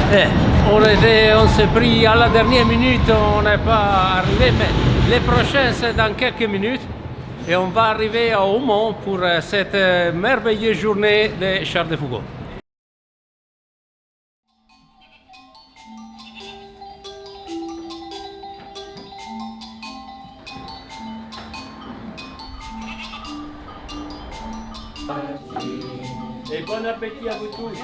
On s'est pris à la dernière minute, on n'est pas arrivé, mais les prochains c'est dans quelques minutes. Et on va arriver à Aumont pour cette merveilleuse journée de Charles de Foucault. Et bon appétit à vous tous.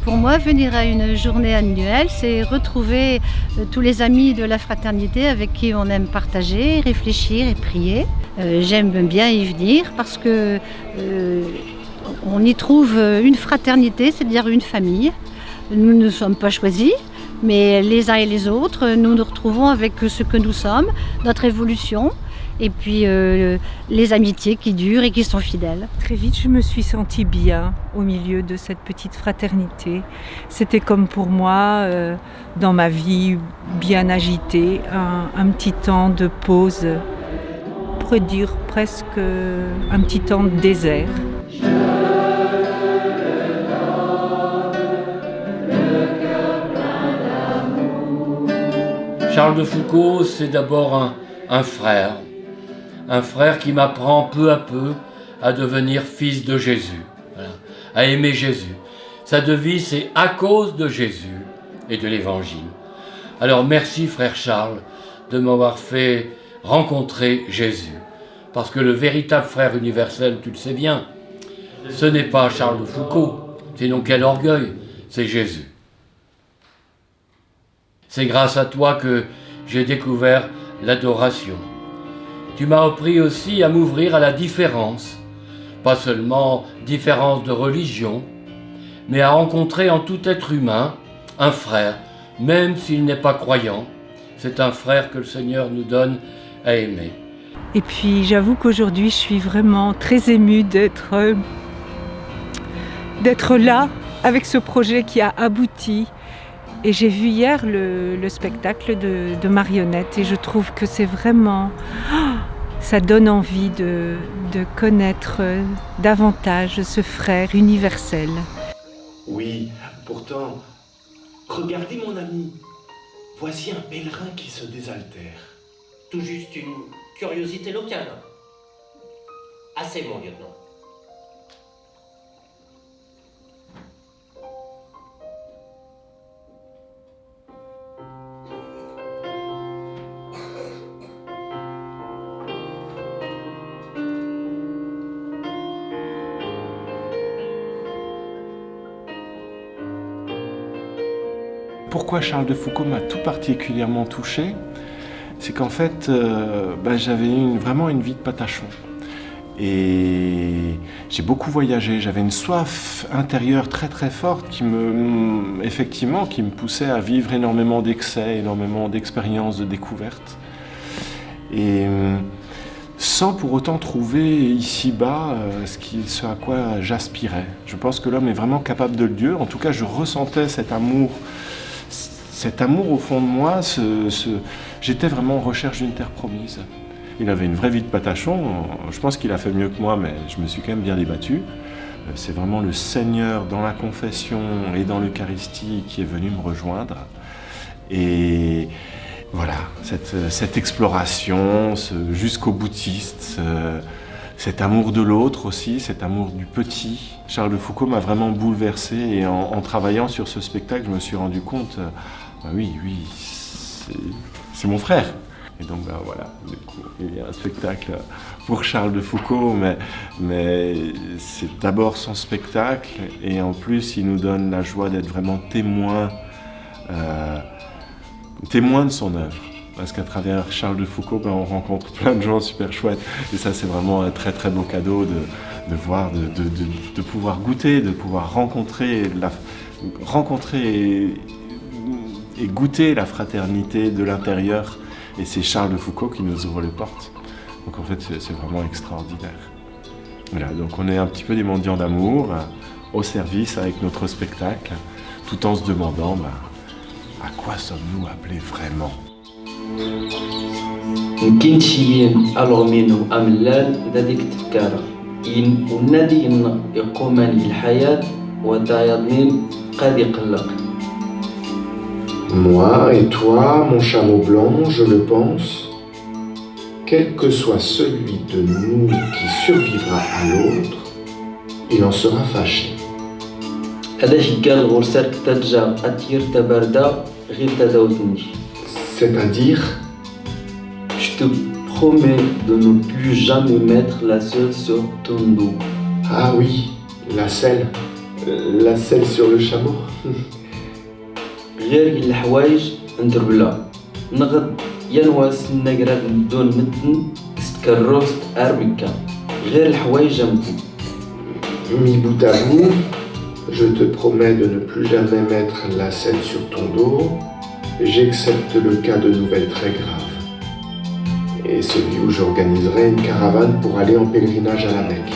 Pour moi, venir à une journée annuelle, c'est retrouver tous les amis de la fraternité avec qui on aime partager, réfléchir et prier. J'aime bien y venir parce que on y trouve une fraternité, c'est-à-dire une famille. Nous ne sommes pas choisis, mais les uns et les autres, nous nous retrouvons avec ce que nous sommes, notre évolution. Et puis les amitiés qui durent et qui sont fidèles. Très vite, je me suis sentie bien au milieu de cette petite fraternité. C'était comme pour moi, dans ma vie bien agitée, un petit temps de pause, on pourrait dire presque un petit temps de désert. Charles de Foucault, c'est d'abord un frère. Un frère qui m'apprend peu à peu à devenir fils de Jésus, voilà, à aimer Jésus. Sa devise, c'est « à cause de Jésus et de l'Évangile ». Alors merci frère Charles de m'avoir fait rencontrer Jésus. Parce que le véritable frère universel, tu le sais bien, ce n'est pas Charles de Foucault, sinon quel orgueil, c'est Jésus. C'est grâce à toi que j'ai découvert l'adoration. Tu m'as appris aussi à m'ouvrir à la différence, pas seulement différence de religion, mais à rencontrer en tout être humain un frère, même s'il n'est pas croyant. C'est un frère que le Seigneur nous donne à aimer. Et puis j'avoue qu'aujourd'hui je suis vraiment très émue d'être là avec ce projet qui a abouti. Et j'ai vu hier le spectacle de marionnettes et je trouve que c'est vraiment... ça donne envie de connaître davantage ce frère universel. Oui, pourtant, regardez mon ami, voici un pèlerin qui se désaltère. Tout juste une curiosité locale. Assez, mon lieutenant. Pourquoi Charles de Foucault m'a tout particulièrement touché, c'est qu'en fait, j'avais vraiment une vie de patachon. Et j'ai beaucoup voyagé, j'avais une soif intérieure très très forte qui me poussait à vivre énormément d'excès, énormément d'expériences, de découvertes. Et sans pour autant trouver ici-bas ce à quoi j'aspirais. Je pense que l'homme est vraiment capable de le Dieu. En tout cas, je ressentais cet amour au fond de moi. J'étais vraiment en recherche d'une terre promise. Il avait une vraie vie de patachon. Je pense qu'il a fait mieux que moi, mais je me suis quand même bien débattu. C'est vraiment le Seigneur dans la confession et dans l'Eucharistie qui est venu me rejoindre. Et voilà, cette exploration, jusqu'au boutiste, cet amour de l'autre aussi, cet amour du petit. Charles de Foucault m'a vraiment bouleversé et en travaillant sur ce spectacle, je me suis rendu compte, oui, c'est mon frère. Et donc voilà, du coup, il y a un spectacle pour Charles de Foucault, mais c'est d'abord son spectacle et en plus il nous donne la joie d'être vraiment témoin de son œuvre. Parce qu'à travers Charles de Foucault, on rencontre plein de gens super chouettes. Et ça, c'est vraiment un très très beau cadeau de voir, de pouvoir goûter, de pouvoir rencontrer et goûter la fraternité de l'intérieur. Et c'est Charles de Foucault qui nous ouvre les portes. Donc en fait, c'est vraiment extraordinaire. Voilà, donc on est un petit peu des mendiants d'amour, au service avec notre spectacle, tout en se demandant à quoi sommes-nous appelés vraiment. مكنتش ألغمينو أملال ذا ديك التفكارة والنادي يقومان الحياة وتعيضنين قد يقلق. Moi et toi, mon chameau blanc, je le pense, quel que soit celui de nous qui survivra à l'autre, il en sera fâché. علاش قال غرسك ترجع أطير تبردة غير تداوتني. C'est-à-dire, Je te promets de ne plus jamais mettre la selle sur ton dos. ah oui, la selle sur le chameau. غير الحوايج ندربلا نغد ينواس النقرات بدون متن ستكروس أرمكا غير الحوايج جنبو. Mis bout à bout, je te promets de ne plus jamais mettre la selle sur ton dos, j'excepte le cas de nouvelles très graves, et celui où j'organiserai une caravane pour aller en pèlerinage à la Mecque.